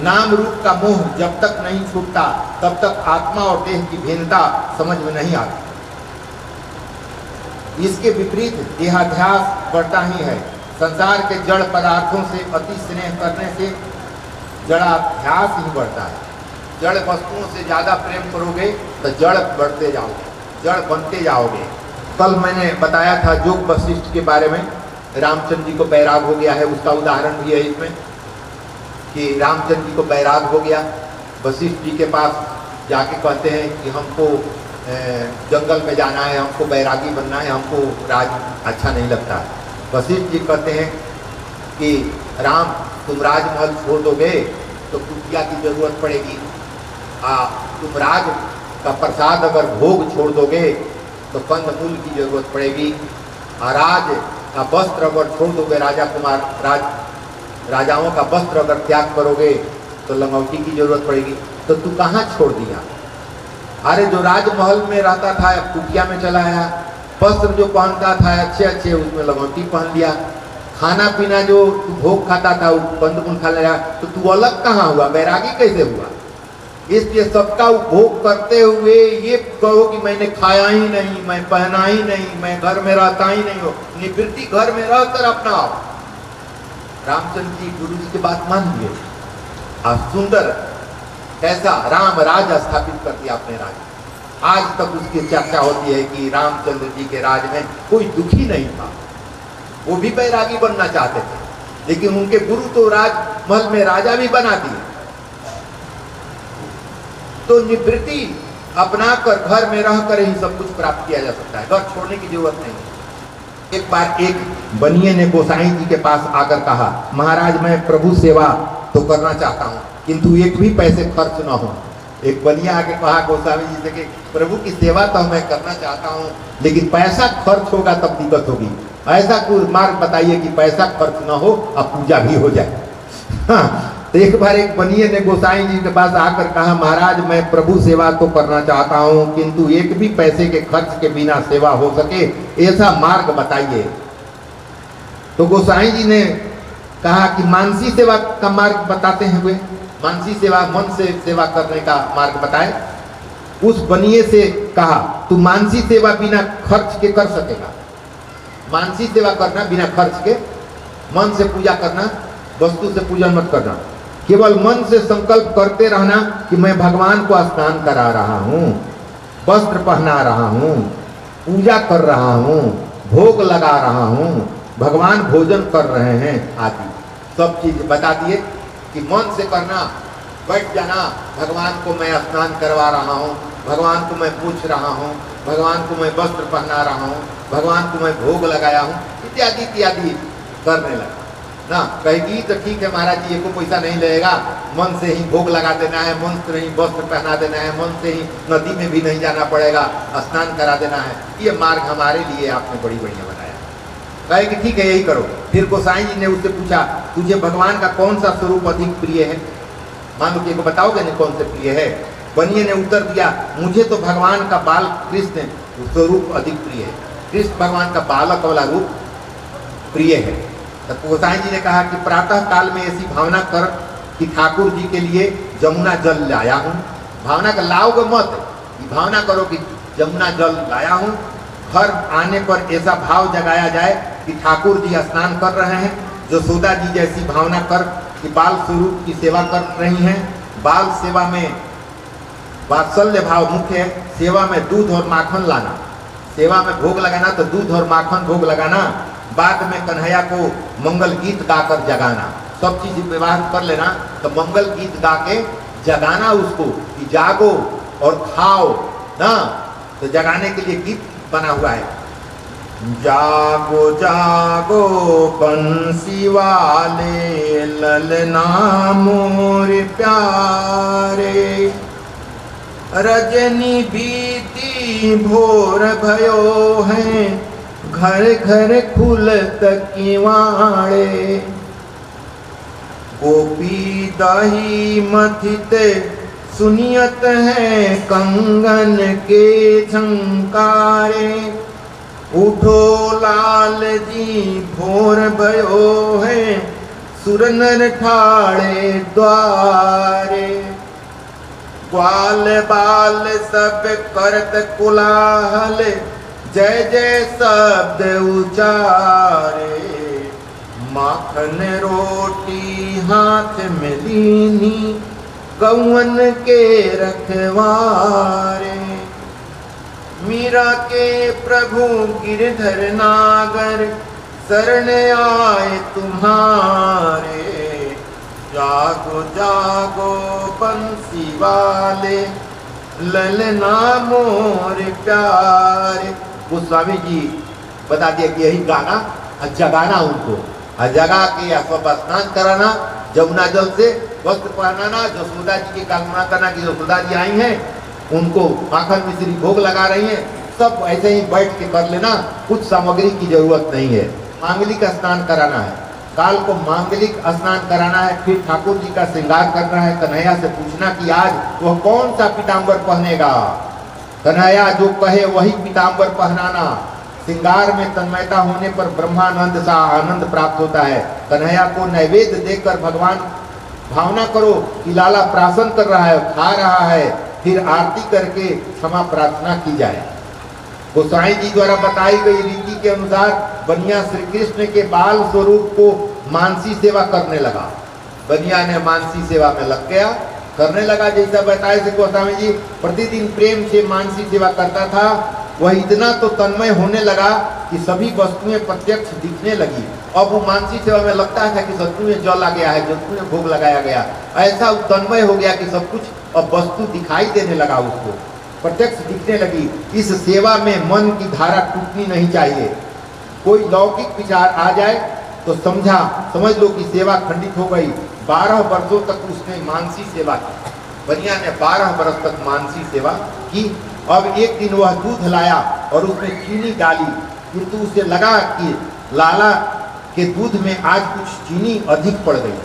नाम रूप का मोह जब तक नहीं छूटता तब तक आत्मा और देह की भिन्नता समझ में नहीं आती। इसके विपरीत देहाध्यास बढ़ता ही है। संसार के जड़ पदार्थों से अति स्नेह करने से जड़ाध्यास ही बढ़ता है। जड़ वस्तुओं से ज़्यादा प्रेम करोगे तो जड़ बढ़ते जाओगे, जड़ बनते जाओगे। कल मैंने बताया था योग वशिष्ठ के बारे में, रामचंद्र जी को बैराग हो गया है, उसका उदाहरण भी है इसमें कि रामचंद्र जी को बैराग हो गया, वशिष्ठ जी के पास जाके कहते हैं कि हमको जंगल में जाना है, हमको बैरागी बनना है, हमको राज अच्छा नहीं लगता है। वशिष्ठ जी कहते हैं कि राम तुम राजमहल छोड़ दोगे तो कुटिया की जरूरत पड़ेगी, तुम राज का प्रसाद अगर भोग छोड़ दोगे तो कंदमूल की जरूरत पड़ेगी, राज का वस्त्र अगर छोड़ दोगे, राजाओं का वस्त्र अगर त्याग करोगे तो लंगोटी की जरूरत पड़ेगी। तो तू कहाँ छोड़ दिया? अरे जो राजमहल में रहता था कुटिया में चला आया, वस्त्र जो पहनता था अच्छे अच्छे उसमें लंगोटी पहन लिया, खाना पीना जो तू भोग खाता था वो कंदमूल खा लिया, तो तू अलग कहाँ हुआ? बैरागी कैसे हुआ? इसलिए सबका उपभोग करते हुए ये कहो कि मैंने खाया ही नहीं, मैं पहना ही नहीं, मैं घर में रहता ही नहीं हो, निवृत्ति घर में रहकर अपनाओ। रामचंद्र जी गुरु जी की बात मान लिए और सुंदर ऐसा राम राज स्थापित कर दिया अपने राज। आज तक उसकी चर्चा होती है कि रामचंद्र जी के राज में कोई दुखी नहीं था। वो भी बैरागी बनना चाहते थे, लेकिन उनके गुरु तो राजमहल में राजा भी बना दिए। तो निवृत्ति अपना कर घर में रहकर ही सब कुछ प्राप्त किया जा सकता है, घर छोड़ने की जरूरत नहीं। एक बार एक बनिए ने गोसाई जी के पास आकर कहा, महाराज मैं प्रभु सेवा तो करना चाहता हूँ किंतु एक भी पैसे खर्च ना हो। एक बनिया आके कहा गोस्वामी जी से कि प्रभु की सेवा तो मैं करना चाहता हूँ लेकिन पैसा खर्च होगा तब दिक्कत होगी, ऐसा कोई मार्ग बताइए कि पैसा खर्च ना हो और पूजा भी हो जाए। हाँ, तो एक बार एक बनिए ने गोसाई जी के पास आकर कहा, महाराज मैं प्रभु सेवा तो करना चाहता हूँ किंतु एक भी पैसे के खर्च के बिना सेवा हो सके ऐसा मार्ग बताइए। तो गोसाई जी ने कहा कि मानसी सेवा का मार्ग बताते हैं। वे मानसी सेवा मन से सेवा करने का मार्ग बताए। उस बनिए से कहा तू मानसी सेवा बिना खर्च के कर सकेगा? मानसी सेवा करना बिना खर्च के, मन से पूजा करना, वस्तु से पूजन मत करना, केवल मन से संकल्प करते रहना कि मैं भगवान को स्नान करा रहा हूँ, वस्त्र पहना रहा हूँ, पूजा कर रहा हूँ, भोग लगा रहा हूँ, भगवान भोजन कर रहे हैं आदि सब चीज बता दिए कि मन से करना, बैठ जाना, भगवान को मैं स्नान करवा रहा हूँ, भगवान को मैं पूछ रहा हूँ, भगवान को मैं वस्त्र पहना रहा हूँ, भगवान को मैं भोग लगाया हूँ, इत्यादि इत्यादि करने लगा ना। कहेगी तो ठीक है महाराज जी, को पैसा नहीं लगेगा, मन से ही भोग लगा देना है, मन से ही वस्त्र पहना देना है, मन से ही नदी में भी नहीं जाना पड़ेगा, स्नान करा देना है, ये मार्ग हमारे लिए आपने बड़ी बढ़िया बताया। कहे कि ठीक है यही करो। फिर गोसाई जी ने उससे पूछा तुझे भगवान का कौन सा स्वरूप अधिक प्रिय है? मान लो कि बताओगे नहीं कौन से प्रिय है? बनिए ने उत्तर दिया मुझे तो भगवान का बाल कृष्ण स्वरूप अधिक प्रिय है, कृष्ण भगवान का बालक वाला रूप प्रिय है। तो गोसाई जी ने कहा कि प्रातः काल में ऐसी भावना कर कि ठाकुर जी के लिए जमुना जल लाया हूँ। भावना का लाओगे मत, भावना करो कि जमुना जल लाया हूँ। घर आने पर ऐसा भाव जगाया जाए कि ठाकुर जी स्नान कर रहे हैं। यशोदा जी जैसी भावना कर कि बाल स्वरूप की सेवा कर रही हैं। बाल सेवा में वात्सल्य भाव मुख्य है। सेवा में दूध और माखन लाना, सेवा में भोग लगाना तो दूध और माखन भोग लगाना, बाद में कन्हैया को मंगल गीत गाकर जगाना, सब चीज व्यवहार कर लेना। तो मंगल गीत गा के जगाना उसको कि जागो और खाओ ना। तो जगाने के लिए गीत बना हुआ है, जागो जागो बंसी वाले ललना मोर प्यारे, रजनी बीती भोर भयो है, घर घर खुलत किवाड़े, गोपी दही मथित सुनियत है कंगन के झंकारे, उठो लाल जी भोर भयो है, सुर नर ठाड़े द्वारे, ग्वाल बाल सब करत कोलाहल, जय जय शब्द उचारे। माखन रोटी हाथ में लीनी, गौवन के रखवारे। मीरा के प्रभु गिरधर नागर, शरण आए तुम्हारे। जागो जागो बंसी वाले, ललना मोर प्यारे। गोस्वामी जी बता दिया कि यही गाना जगाना उनको, जगा के या सब स्नान कराना, जमुना जल से वस्त्र पहनाना, जसोदा जी की कामना करना कि जसोदा जी आई हैं, उनको माखन मिश्री भोग लगा रही हैं, सब ऐसे ही बैठ के कर लेना, कुछ सामग्री की जरूरत नहीं है। मांगलिक स्नान कराना है, काल को मांगलिक स्नान कराना है, फिर ठाकुर जी का श्रृंगार करना है। कन्हैया से पूछना कि आज वह कौन सा पीताम्बर पहनेगा, कन्हैया जो कहे वही पीताम्बर पहनाना। श्रृंगार में तन्मयता होने पर ब्रह्मानंद सा आनंद प्राप्त होता है। कन्हैया को नैवेद्य देकर भगवान भावना करो कि लाला प्राशन कर रहा है, खा रहा है, फिर आरती करके क्षमा प्रार्थना की जाए। गोसाई जी द्वारा बताई गई रीति के अनुसार बनिया श्री कृष्ण के बाल स्वरूप को मानसी सेवा करने लगा। बनिया ने मानसी सेवा में लग गया, करने लगा जैसा बताए थे गोस्वामी जी। प्रतिदिन प्रेम से मानसी सेवा करता था। वह इतना तो तन्मय होने लगा कि सभी वस्तुएं प्रत्यक्ष दिखने लगी। अब वो मानसी सेवा में लगता था कि सत्तू में जल आ गया है, जत्तू में भोग लगाया गया, ऐसा तन्मय हो गया कि सब कुछ अब वस्तु दिखाई देने लगा, उसको प्रत्यक्ष दिखने लगी। इस सेवा में मन की धारा टूटनी नहीं चाहिए। कोई लौकिक विचार आ जाए तो समझ लो कि सेवा खंडित हो गई। 12 वर्षों तक उसने मानसी सेवा की। बनिया ने 12 वर्ष तक मानसी सेवा की। अब एक दिन वह दूध लाया और उसमें चीनी डाली, किंतु उसे लगा कि लाला के दूध में आज कुछ चीनी अधिक पड़ गई।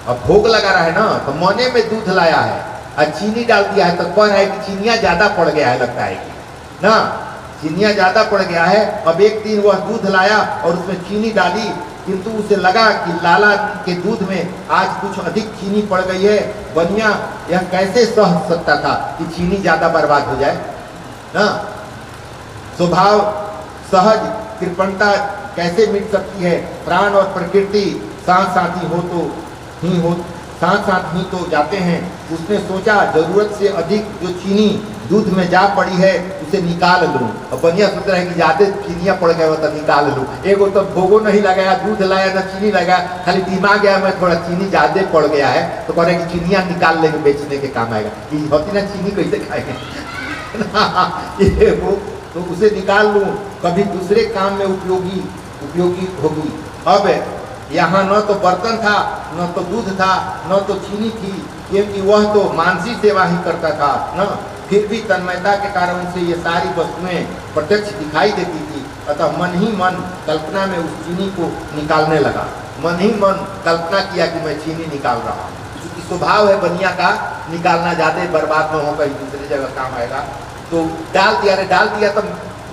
अब भोग लगा रहा है ना, तो मौने में दूध लाया है और चीनी डाल दिया है, तो कह रहा है कि चीनियाँ ज्यादा पड़ गया है, लगता है कि ना चीनियाँ ज्यादा पड़ गया है। अब एक दिन वह दूध लाया और उसमें चीनी डाली, किंतु उसे लगा कि लाला के दूध में आज कुछ अधिक चीनी पड़ गई है। बनिया यह कैसे सह सकता था कि चीनी ज्यादा बर्बाद हो जाए ना। स्वभाव सहज कृपणता कैसे मिट सकती है। प्राण और प्रकृति साथ साथ ही तो जाते हैं। उसने सोचा जरूरत से अधिक जो चीनी दूध में जा पड़ी है उसे निकाल लूं। और बनिया सोच रहा है कि ज्यादा चीनियाँ पड़ गया तो निकाल लूं। एगो तो भोगो नहीं लगाया, दूध लाया ना चीनी लगाया, खाली दिमाग गया मैं थोड़ा चीनी ज्यादा पड़ गया है, तो कह रहे कि चीनियाँ निकाल लेंगे, बेचने के काम आएगा। होती ना चीनी कैसे खाएंगे ये वो, तो उसे निकाल लूं, कभी दूसरे काम में उपयोगी होगी। अब यहाँ न तो बर्तन था, न तो दूध था, न तो चीनी थी, क्योंकि वह तो मानसी सेवा ही करता था न। फिर भी तन्मयता के कारण से ये सारी वस्तुएं प्रत्यक्ष दिखाई देती थी। अतः मन ही मन कल्पना में उस चीनी को निकालने लगा। मन ही मन कल्पना किया कि मैं चीनी निकाल रहा हूँ, क्योंकि स्वभाव है बनिया का निकालना, ज्यादा बर्बाद न होगा, दूसरी जगह काम आएगा। तो डाल दिया तो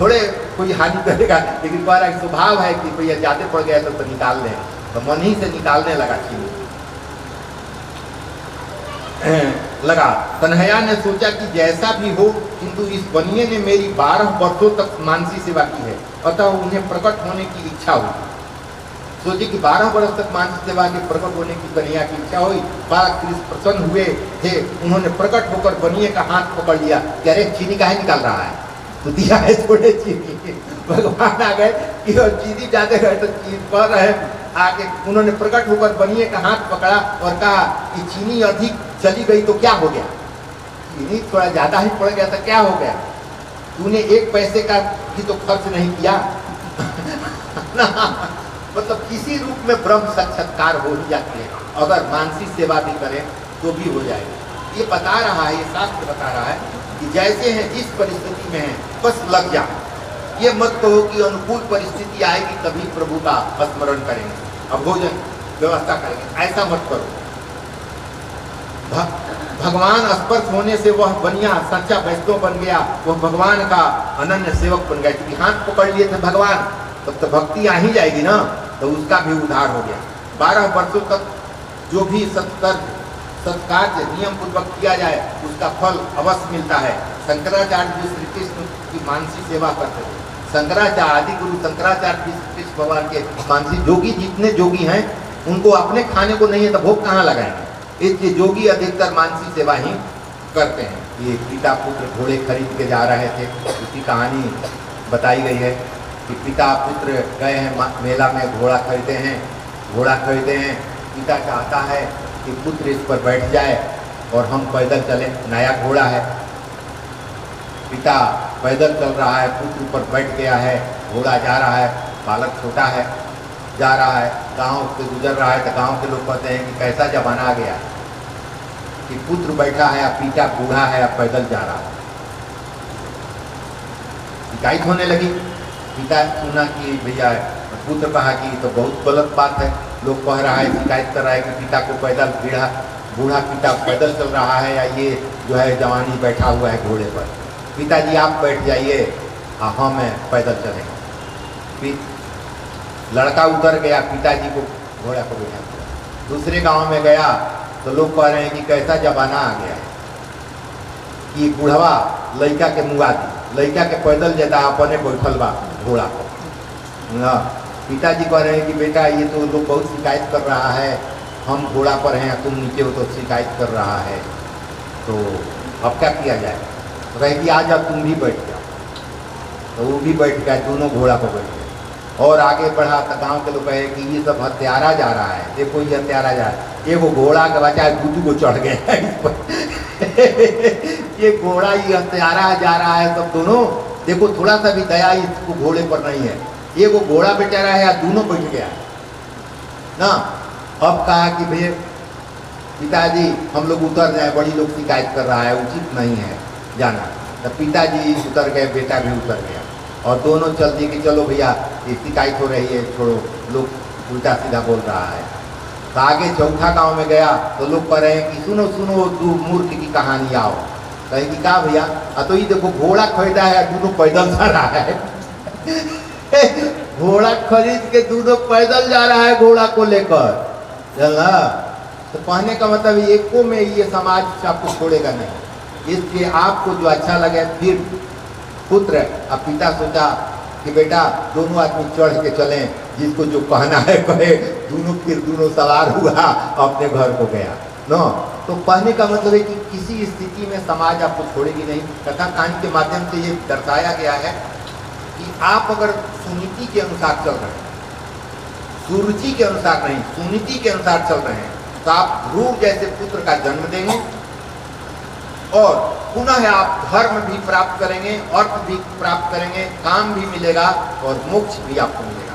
थोड़े कोई हानि करेगा, लेकिन हमारा स्वभाव है कि भैया ज्यादा पड़ गया तो निकाल लें। तो मन ही से निकालने लगा चीनी लगा। कन्हैया ने सोचा कि जैसा भी हो, किंतु इस बनिए ने मेरी 12 वर्षों तक मानसी सेवा की है, अतः उन्हें प्रकट होने की इच्छा हुई। सोचे कि 12 वर्ष तक मानसी सेवा के प्रकट होने की कन्हैया की इच्छा हुई। बाबा कृष्ण प्रसन्न हुए थे, उन्होंने प्रकट होकर बनिए का हाथ पकड़ लिया कि अरे चीनी काहे निकाल रहा है, तो दिया है थोड़े चीनी। भगवान आ गए कि चीनी ज्यादा गए तो चीनी पर रहे आगे। उन्होंने प्रकट होकर बनिए का हाथ पकड़ा और कहा कि चीनी अधिक चली गई तो क्या हो गया, चीनी थोड़ा ज्यादा ही पड़ गया तो क्या हो गया, तूने 1 पैसे का भी तो खर्च नहीं किया। मतलब किसी रूप में ब्रह्म साक्षात्कार हो ही जाती है, अगर मानसी सेवा भी करें तो भी हो जाएगा। ये बता रहा है, ये शास्त्र बता रहा है कि जैसे हैं जिस परिस्थिति में है बस लग जा। ये मत कहो कि अनुकूल परिस्थिति आएगी तभी प्रभु का स्मरण करेंगे, अब भोजन व्यवस्था करेंगे, ऐसा मत करो। भगवान स्पर्श होने से वह बनिया सच्चा वैष्णव बन गया, वह भगवान का अनन्य सेवक बन गया। क्योंकि हाथ पकड़ लिए थे भगवान, तब तो भक्ति आ ही जाएगी ना, तो उसका भी उद्धार हो गया। 12 वर्षों तक जो भी सत्कार्य नियम पूर्वक किया जाए उसका फल अवश्य मिलता है। शंकराचार्य जी श्री कृष्ण की मानसी सेवा करते थे। शंकराचार्य आदि गुरु शंकराचार्य जी श्री कृष्ण भगवान के मानसी जोगी, जितने जोगी हैं उनको अपने खाने को नहीं है तो भोग कहाँ लगाएंगे, इसलिए जोगी अधिकतर मानसी सेवा ही करते हैं। ये पिता पुत्र घोड़े खरीद के जा रहे थे, उसकी कहानी बताई गई है कि पिता पुत्र गए हैं मेला में, घोड़ा खरीदे हैं। पिता चाहता है कि पुत्र इस पर बैठ जाए और हम पैदल चलें, नया घोड़ा है। पिता पैदल चल रहा है, पुत्र पर बैठ गया है, घोड़ा जा रहा है, बालक छोटा है, जा रहा है, गांव से गुजर रहा है तो गांव के लोग कहते हैं कि कैसा जमाना आ गया कि पुत्र बैठा है, पिता बूढ़ा है, अब पैदल जा रहा है। शिकायत होने लगी। पिता सुना कि भैया, पुत्र कहा कि तो बहुत गलत बात है, लोग कह रहा है, शिकायत कर रहा है कि पिता को पैदल बूढ़ा पिता पैदल चल रहा है या ये जो है जवानी बैठा हुआ है घोड़े पर। पिताजी आप बैठ जाइए, हम पैदल चलेंगे। लड़का उतर गया, पिताजी को घोड़ा पर बैठा दिया। दूसरे गांव में गया तो लोग कह रहे हैं कि कैसा जमाना आ गया है कि बूढ़वा लड़का के मुआ दी, लड़का के पैदल जाता अपने बैठल बा घोड़ा पर। पिताजी कह रहे हैं कि बेटा ये तो लोग बहुत शिकायत कर रहा है, हम घोड़ा पर हैं, तुम नीचे हो तो शिकायत कर रहा है, तो अब क्या किया जाए। तो कहे कि आज अब तुम भी बैठ जाओ। तो वो भी बैठ गए, दोनों घोड़ा पर बैठ गए और आगे बढ़ा तो गाँव के लोग कहे कि ये सब हत्यारा जा रहा है, देखो ये हत्यारा जा रहा है। ये वो घोड़ा के बचाए दूधू को चढ़ गए इस पर। ये घोड़ा ये हत्यारा जा रहा है, सब दोनों देखो, थोड़ा सा भी दया इसको घोड़े पर नहीं है। ये वो घोड़ा बेचारा है या दोनों बैठ गया ना। अब कहा कि भैया पिताजी हम लोग उतर जाए, बड़ी लोग शिकायत कर रहा है, उचित नहीं है जाना। तो पिताजी उतर गए, बेटा भी उतर गया और दोनों चल दिए कि चलो भैया ये शिकायत हो रही है, छोड़ो, लोग उल्टा सीधा बोल रहा है। तो आगे चौथा गांव में गया तो लोग कह रहे हैं कि सुनो सुनो तू मूर्ख की कहानी आओ। कहे कि कहा भैया, तो ये देखो घोड़ा खरीदा है, दोनों पैदल जा रहा है। घोड़ा खरीद के दोनों पैदल जा रहा है घोड़ा को लेकर, चला। तो कहने का मतलब एको में ये समाज आपको छोड़ेगा नहीं। इसलिए आपको जो अच्छा लगे, फिर पुत्र अब पिता सोचा कि बेटा दोनों आदमी चढ़ के चलें, जिसको जो कहना है कहे। दोनों सवार हुआ, अपने घर को गया नो। तो कहने का मतलब है कि किसी स्थिति में समाज आपको छोड़ेगी नहीं। कथा कहानी के माध्यम से ये दर्शाया गया है कि आप अगर सुनीति के अनुसार चल रहे हैं, सुरुचि के अनुसार नहीं, सुनीति के अनुसार चल रहे हैं, तो आप ध्रुव जैसे पुत्र का जन्म देंगे और पुनः आप धर्म भी प्राप्त करेंगे, अर्थ भी प्राप्त करेंगे, काम भी मिलेगा और मोक्ष भी आपको मिलेगा।